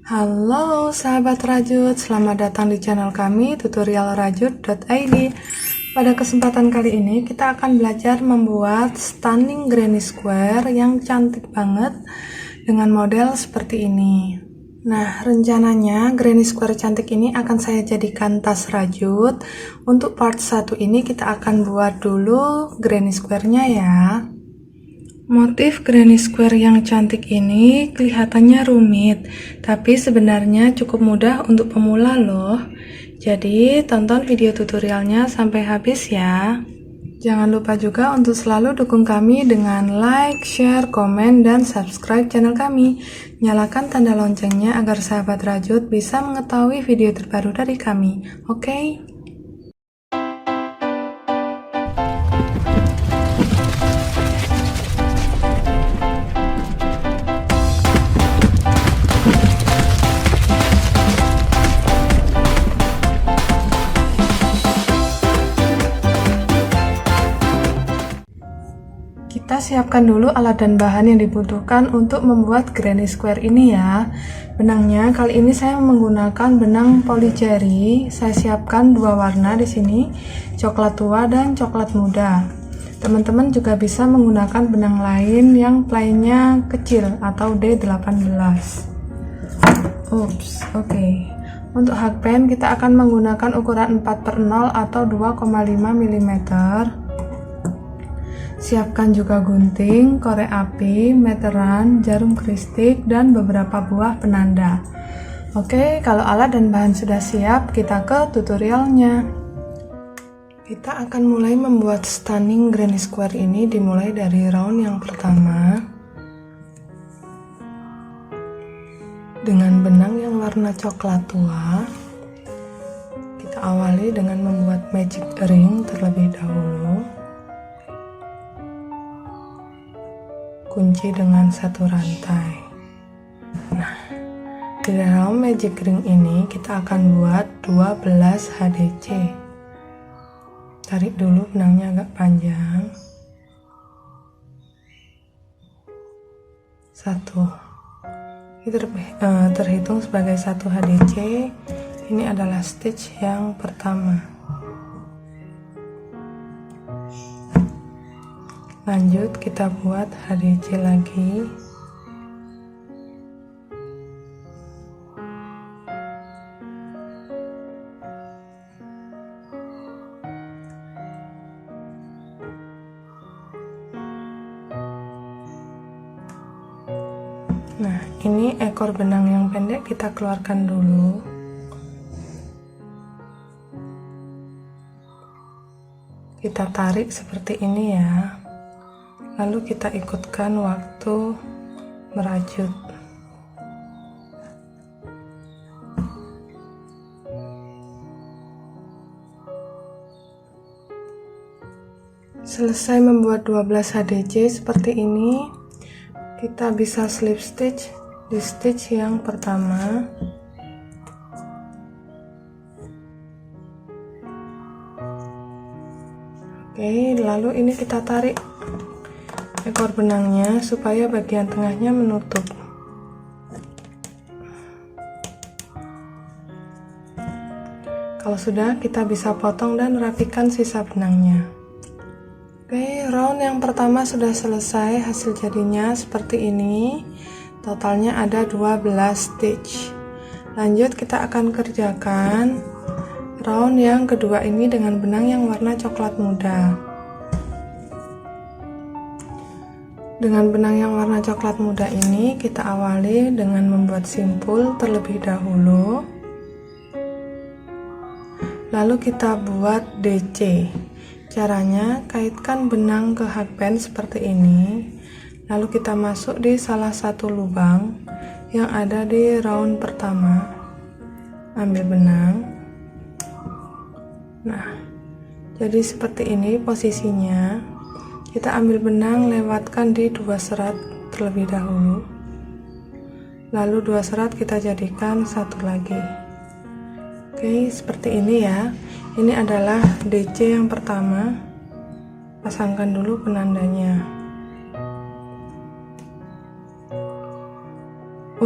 Halo sahabat rajut, selamat datang di channel kami tutorialrajut.id. Pada kesempatan kali ini kita akan belajar membuat stunning granny square yang cantik banget dengan model seperti ini. Nah, rencananya granny square cantik ini akan saya jadikan tas rajut. Untuk part 1 ini kita akan buat dulu granny square-nya ya. Motif granny square yang cantik ini kelihatannya rumit, tapi sebenarnya cukup mudah untuk pemula loh. Jadi tonton video tutorialnya sampai habis ya. Jangan lupa juga untuk selalu dukung kami dengan like, share, komen, dan subscribe channel kami. Nyalakan tanda loncengnya agar sahabat rajut bisa mengetahui video terbaru dari kami. Oke? Kita siapkan dulu alat dan bahan yang dibutuhkan untuk membuat granny square ini ya. Benangnya kali ini saya menggunakan benang polycherry. Saya siapkan dua warna di sini, coklat tua dan coklat muda. Teman-teman juga bisa menggunakan benang lain yang plainnya kecil atau D18. Oke. Untuk hakpen kita akan menggunakan ukuran 4/0 atau 2,5 mm. Siapkan juga gunting, korek api, meteran, jarum kristik, dan beberapa buah penanda. Oke, kalau alat dan bahan sudah siap, kita ke tutorialnya. Kita akan mulai membuat stunning granny square ini dimulai dari round yang pertama. Dengan benang yang warna coklat tua, kita awali dengan membuat magic ring terlebih dahulu. Kunci dengan satu rantai. Nah, di dalam magic ring ini kita akan buat 12 HDC. Tarik dulu benangnya agak panjang. 1. Ini terhitung sebagai 1 HDC. Ini adalah stitch yang pertama. Lanjut kita buat HDC lagi. Nah, ini ekor benang yang pendek kita keluarkan dulu. Kita tarik seperti ini ya. Lalu kita ikutkan waktu merajut. Selesai membuat 12 HDC seperti ini, kita bisa slip stitch di stitch yang pertama. Oke, lalu ini kita tarik ekor benangnya supaya bagian tengahnya menutup. Kalau sudah, kita bisa potong dan rapikan sisa benangnya. Oke, round yang pertama sudah selesai. Hasil jadinya seperti ini. Totalnya ada 12 stitch. Lanjut kita akan kerjakan round yang kedua ini dengan benang yang warna coklat muda. Dengan benang yang warna coklat muda ini kita awali dengan membuat simpul terlebih dahulu. Lalu kita buat DC. Caranya kaitkan benang ke hakpen seperti ini. Lalu kita masuk di salah satu lubang yang ada di round pertama. Ambil benang. Nah, jadi seperti ini posisinya. Kita ambil benang, lewatkan di 2 serat terlebih dahulu. Lalu 2 serat kita jadikan satu lagi. Oke, seperti ini ya. Ini adalah DC yang pertama. Pasangkan dulu penandanya.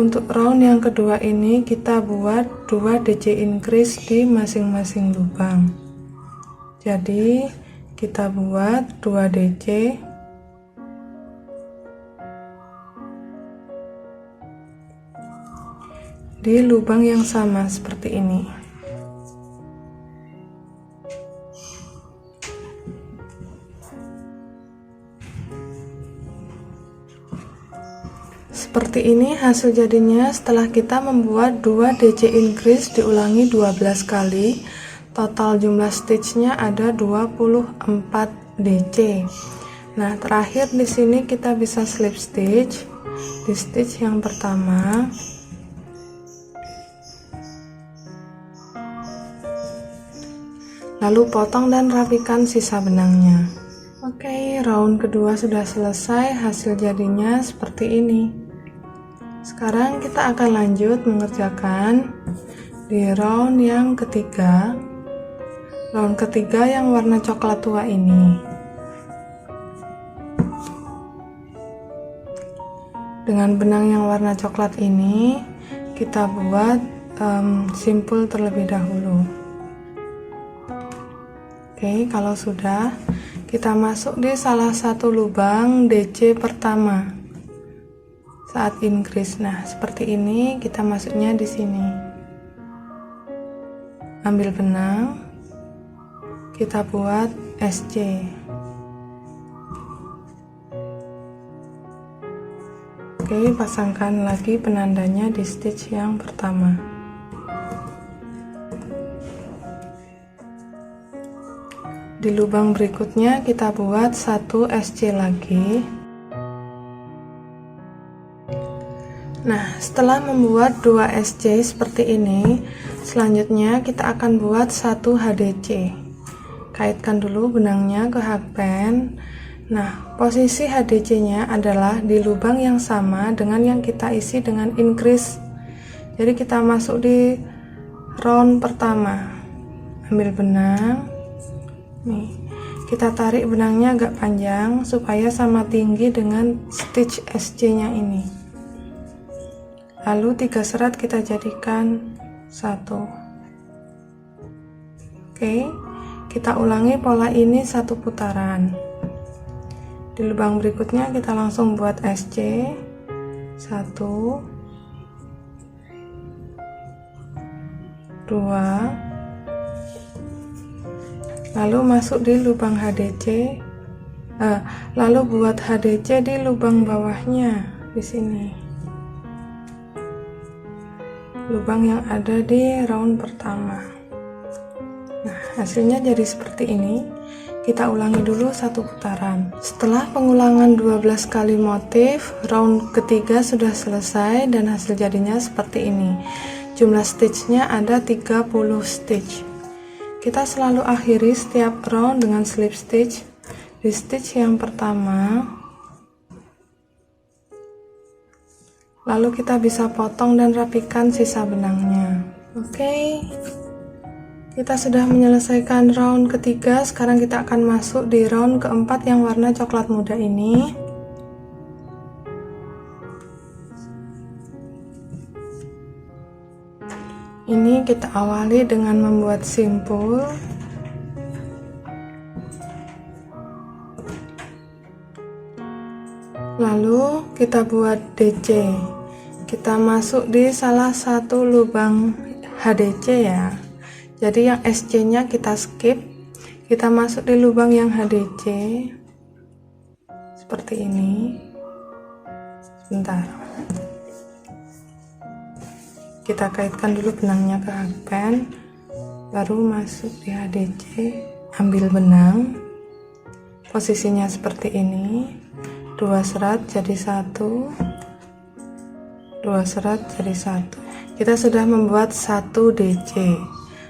Untuk round yang kedua ini kita buat 2 DC increase di masing-masing lubang. Jadi kita buat 2 DC di lubang yang sama seperti ini. Seperti ini hasil jadinya setelah kita membuat 2 DC increase diulangi 12 kali. Total jumlah stitchnya ada 24 DC. Nah, terakhir di sini kita bisa slip stitch di stitch yang pertama. Lalu potong dan rapikan sisa benangnya. Oke, round kedua sudah selesai, hasil jadinya seperti ini. Sekarang kita akan lanjut mengerjakan di round yang ketiga. Round ketiga yang warna coklat tua ini. Dengan benang yang warna coklat ini kita buat simpul terlebih dahulu. Oke, kalau sudah, kita masuk di salah satu lubang DC pertama saat increase. Nah, seperti ini kita masuknya di sini. Ambil benang, kita buat SC. Oke, pasangkan lagi penandanya di stitch yang pertama. Di lubang berikutnya kita buat 1 SC lagi. Nah, setelah membuat 2 SC seperti ini, selanjutnya kita akan buat 1 HDC. Kaitkan dulu benangnya ke hakpen. Nah, posisi HDC nya adalah di lubang yang sama dengan yang kita isi dengan increase. Jadi kita masuk di round pertama. Ambil benang. Nih, kita tarik benangnya agak panjang supaya sama tinggi dengan stitch SC nya ini. Lalu 3 serat kita jadikan 1. Oke, kita ulangi pola ini 1 putaran. Di lubang berikutnya kita langsung buat SC 1, 2, lalu masuk di lubang HDC, lalu buat HDC di lubang bawahnya di sini, lubang yang ada di round pertama. Nah, hasilnya jadi seperti ini. Kita ulangi dulu 1 putaran. Setelah pengulangan 12 kali motif, round ketiga sudah selesai dan hasil jadinya seperti ini. Jumlah stitchnya ada 30 stitch. Kita selalu akhiri setiap round dengan slip stitch di stitch yang pertama. Lalu kita bisa potong dan rapikan sisa benangnya. Oke, kita sudah menyelesaikan round ketiga. Sekarang kita akan masuk di round keempat yang warna coklat muda ini. Ini kita awali dengan membuat simpul. Lalu kita buat DC. Kita masuk di salah satu lubang HDC ya. Jadi yang SC nya kita skip. Kita masuk di lubang yang HDC. Seperti ini. Sebentar. Kita kaitkan dulu benangnya ke hakpen, baru masuk di HDC, ambil benang, posisinya seperti ini, 2 serat jadi 1, 2 serat jadi 1. Kita sudah membuat 1 DC.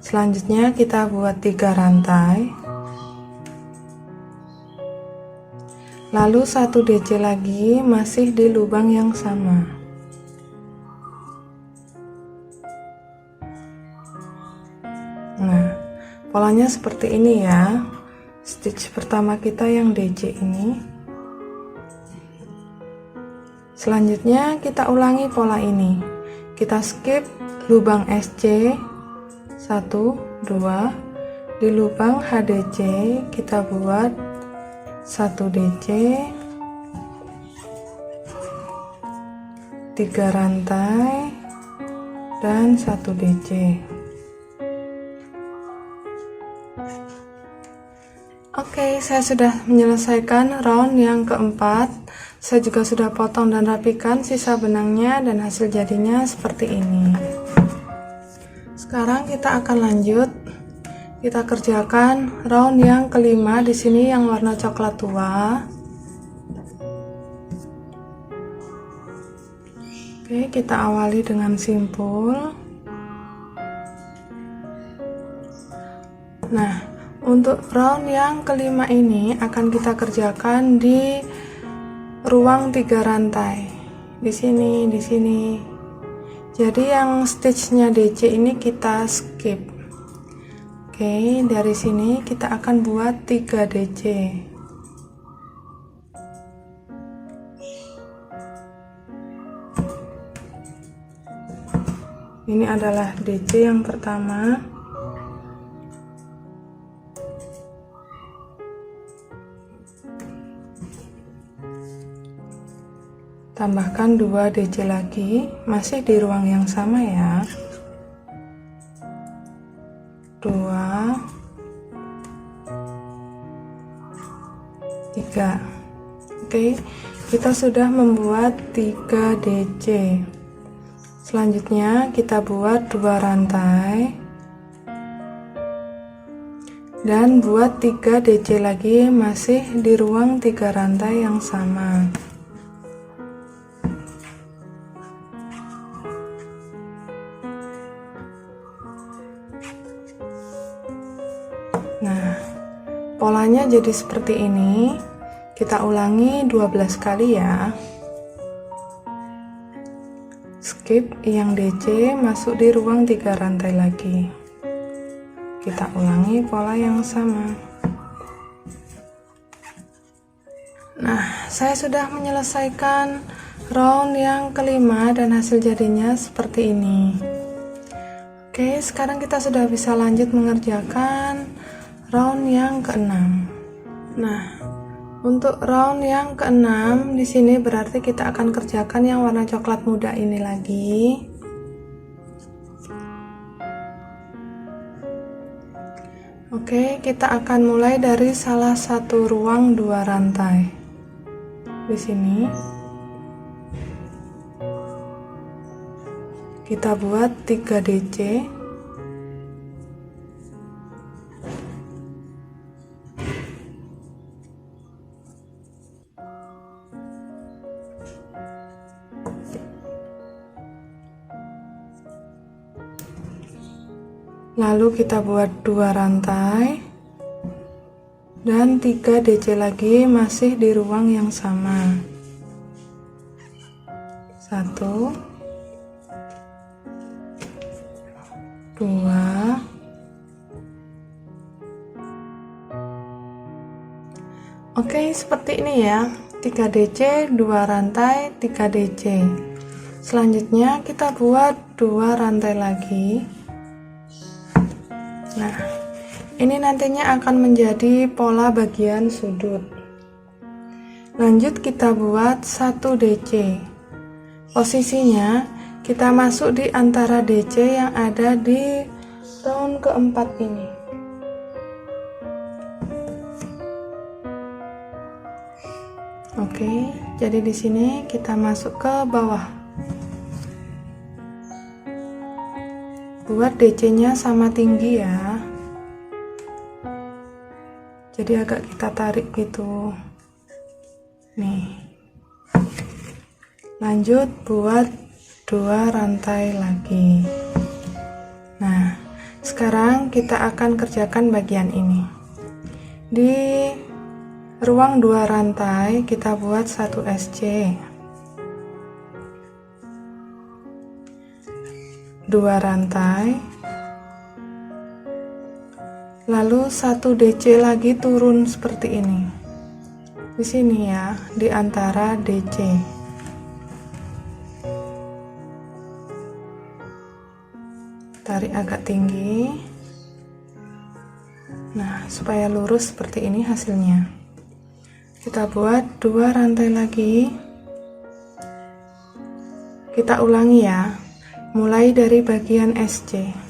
Selanjutnya kita buat 3 rantai, lalu 1 DC lagi masih di lubang yang sama. Nah, polanya seperti ini ya. Stitch pertama kita yang DC ini, Selanjutnya kita ulangi pola ini. Kita skip lubang SC 1, 2. Di lubang HDC kita buat 1 DC, 3 rantai, dan 1 DC. Oke, saya sudah menyelesaikan round yang keempat. Saya juga sudah potong dan rapikan sisa benangnya, dan hasil jadinya seperti ini. Sekarang kita akan lanjut. Kita kerjakan round yang kelima. Di sini yang warna coklat tua. Oke, kita awali dengan simpul. Nah, untuk round yang kelima ini akan kita kerjakan di ruang 3 rantai. Di sini, di sini. Jadi yang stitchnya DC ini kita skip. Oke, dari sini kita akan buat 3 DC. Ini adalah DC yang pertama. Tambahkan 2 DC lagi, masih di ruang yang sama ya. 2, 3. Oke, kita sudah membuat 3 DC. Selanjutnya kita buat 2 rantai dan buat 3 DC lagi, masih di ruang 3 rantai yang sama. Nah, polanya jadi seperti ini. Kita ulangi 12 kali ya. Skip yang DC, masuk di ruang 3 rantai lagi. Kita ulangi pola yang sama. Nah, saya sudah menyelesaikan round yang kelima dan hasil jadinya seperti ini. Oke, sekarang kita sudah bisa lanjut mengerjakan round yang keenam. Nah, untuk round yang keenam di sini berarti kita akan kerjakan yang warna coklat muda ini lagi. Oke, kita akan mulai dari salah satu ruang 2 rantai. Di sini kita buat 3 DC. Lalu kita buat 2 rantai dan 3 DC lagi, masih di ruang yang sama. 1, 2. Oke, seperti ini ya. 3 DC, 2 rantai, 3 DC. Selanjutnya kita buat 2 rantai lagi. Nah, ini nantinya akan menjadi pola bagian sudut. Lanjut kita buat 1 DC. Posisinya kita masuk di antara DC yang ada di round keempat ini. Oke, jadi di sini kita masuk ke bawah. Buat DC-nya sama tinggi ya. Jadi agak kita tarik gitu. Nih. Lanjut buat 2 rantai lagi. Nah, sekarang kita akan kerjakan bagian ini. Di ruang 2 rantai kita buat 1 SC. 2 rantai, lalu 1 DC lagi turun seperti ini. Di sini ya, di antara DC. tarik agak tinggi. Nah, supaya lurus seperti ini hasilnya. Kita buat 2 rantai lagi. Kita ulangi ya, mulai dari bagian SC.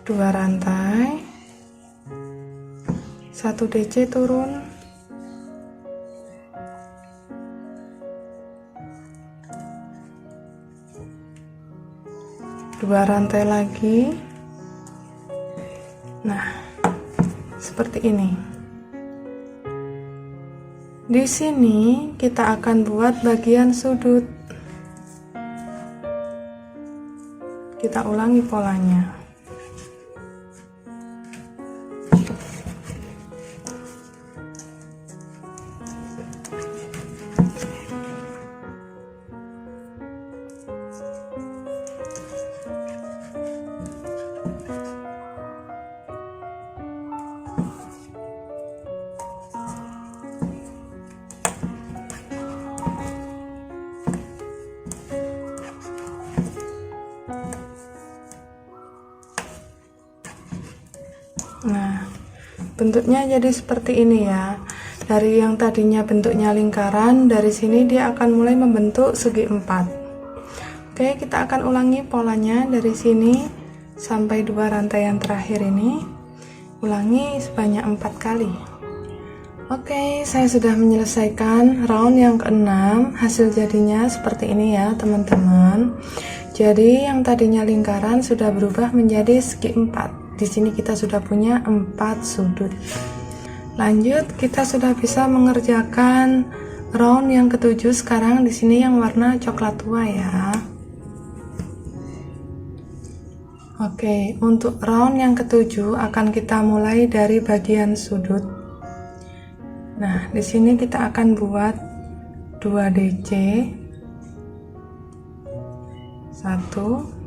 2 rantai, 1 DC turun, 2 rantai lagi. Nah, seperti ini. Di sini kita akan buat bagian sudut. Kita ulangi polanya. Nah, bentuknya jadi seperti ini ya. Dari yang tadinya bentuknya lingkaran, dari sini dia akan mulai membentuk segi 4. Oke, kita akan ulangi polanya dari sini sampai 2 rantai yang terakhir ini. Ulangi sebanyak 4 kali. Oke, saya sudah menyelesaikan round yang ke-6. Hasil jadinya seperti ini ya, teman-teman. Jadi yang tadinya lingkaran sudah berubah menjadi segi 4. Di sini kita sudah punya 4 sudut. Lanjut, kita sudah bisa mengerjakan round yang ke-7 sekarang. Di sini yang warna coklat tua ya. Oke, untuk round yang ke-7 akan kita mulai dari bagian sudut. Nah, di sini kita akan buat 2 DC, 1,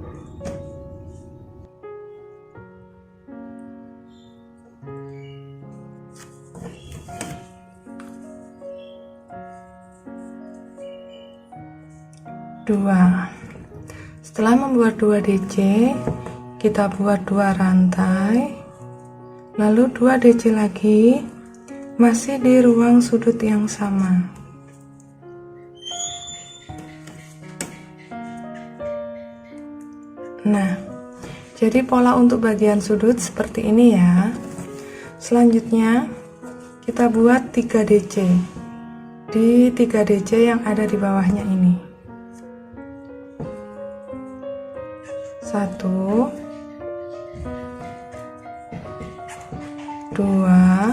2. Setelah membuat 2 DC, kita buat 2 rantai, lalu 2 DC lagi, masih di ruang sudut yang sama. Nah, jadi pola untuk bagian sudut seperti ini ya. Selanjutnya kita buat 3 DC di 3 DC yang ada di bawahnya ini. 1, 2,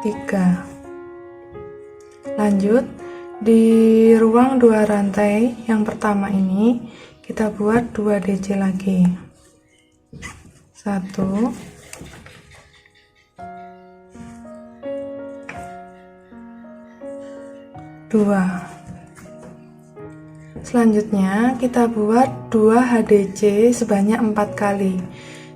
3. Lanjut, di ruang 2 rantai yang pertama ini kita buat 2 DC lagi. 1, 2. Selanjutnya kita buat 2 HDC sebanyak 4 kali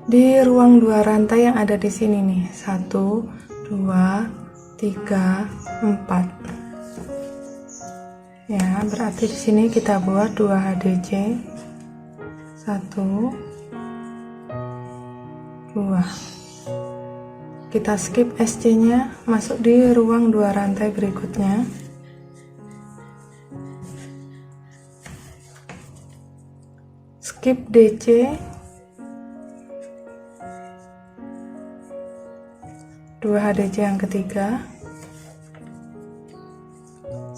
di ruang 2 rantai yang ada di sini nih. 1, 2, 3, 4. Ya, berarti di sini kita buat 2 HDC. 1, 2. Kita skip SC-nya, masuk di ruang 2 rantai berikutnya. Skip DC, 2 HDC yang ketiga,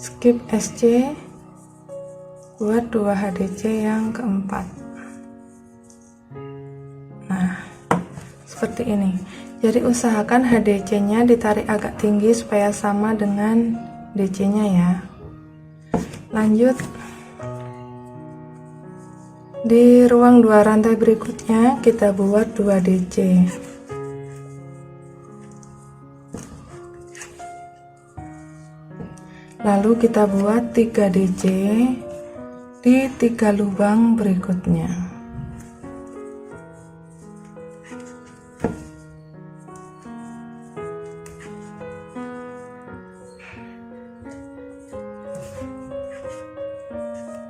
skip SC, buat 2 HDC yang keempat. Nah, seperti ini. Jadi usahakan HDC-nya ditarik agak tinggi supaya sama dengan DC-nya ya. Lanjut, di ruang 2 rantai berikutnya kita buat 2 DC. Lalu kita buat 3 DC di 3 lubang berikutnya.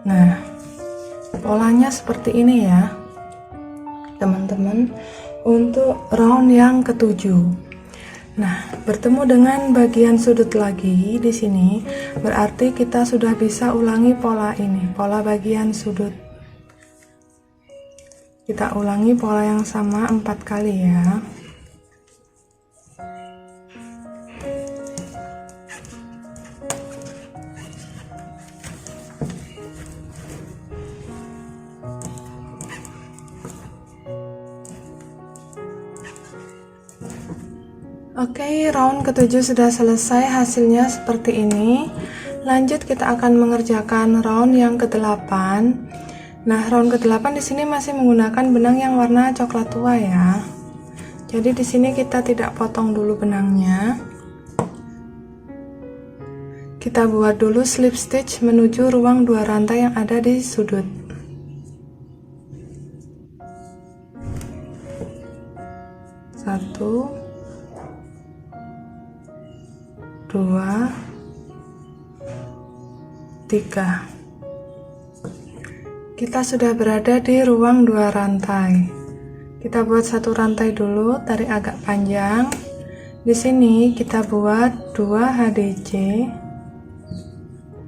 Nah, polanya seperti ini ya teman-teman untuk round yang ketujuh. Nah, bertemu dengan bagian sudut lagi di sini, berarti kita sudah bisa ulangi pola ini, pola bagian sudut. Kita ulangi pola yang sama 4 kali ya. Oke, round ketujuh sudah selesai, hasilnya seperti ini. Lanjut kita akan mengerjakan round yang ke-8. Nah, round ke-8 di sini masih menggunakan benang yang warna coklat tua ya. Jadi di sini kita tidak potong dulu benangnya. Kita buat dulu slip stitch menuju ruang 2 rantai yang ada di sudut. Satu, 2, 3. Kita sudah berada di ruang 2 rantai. Kita buat satu rantai dulu, tarik agak panjang. Di sini kita buat 2 HDC.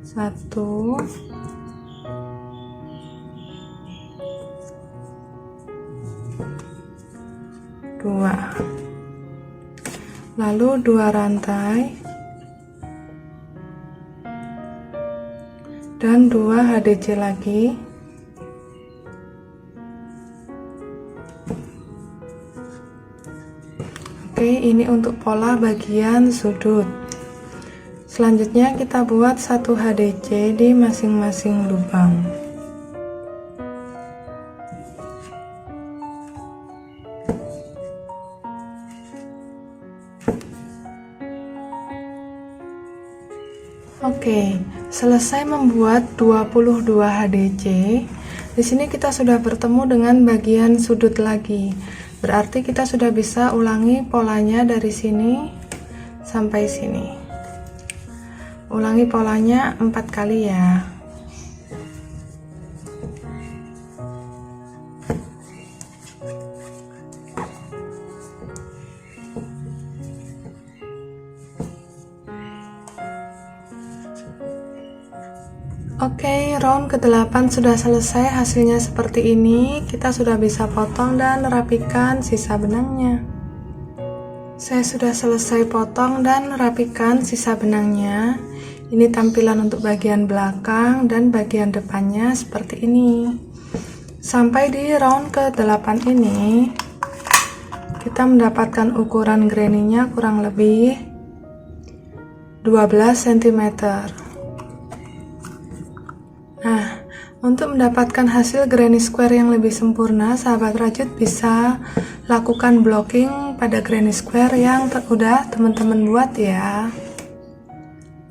1, 2. Lalu 2 rantai. Dan 2 HDC lagi. Oke, ini untuk pola bagian sudut. Selanjutnya kita buat 1 HDC di masing-masing lubang. Oke, selesai membuat 22 HDC. Di sini kita sudah bertemu dengan bagian sudut lagi. Berarti kita sudah bisa ulangi polanya dari sini sampai sini. Ulangi polanya 4 kali ya. Oke, round ke-8 sudah selesai, hasilnya seperti ini. Kita sudah bisa potong dan rapikan sisa benangnya. Saya sudah selesai potong dan rapikan sisa benangnya. Ini tampilan untuk bagian belakang dan bagian depannya seperti ini. Sampai di round ke-8 ini, kita mendapatkan ukuran granny-nya kurang lebih 12 cm. Nah, untuk mendapatkan hasil granny square yang lebih sempurna, sahabat rajut bisa lakukan blocking pada granny square yang udah teman-teman buat ya.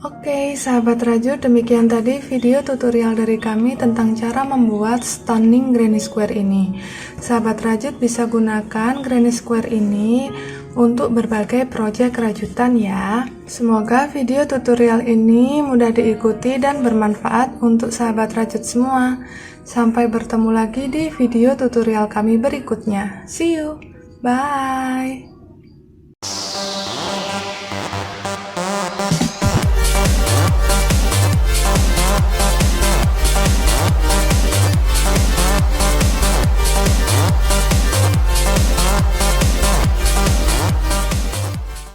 Oke, sahabat rajut, demikian tadi video tutorial dari kami tentang cara membuat stunning granny square ini. Sahabat rajut bisa gunakan granny square ini untuk berbagai proyek rajutan ya. Semoga video tutorial ini mudah diikuti dan bermanfaat untuk sahabat rajut semua. Sampai bertemu lagi di video tutorial kami berikutnya. See you, bye.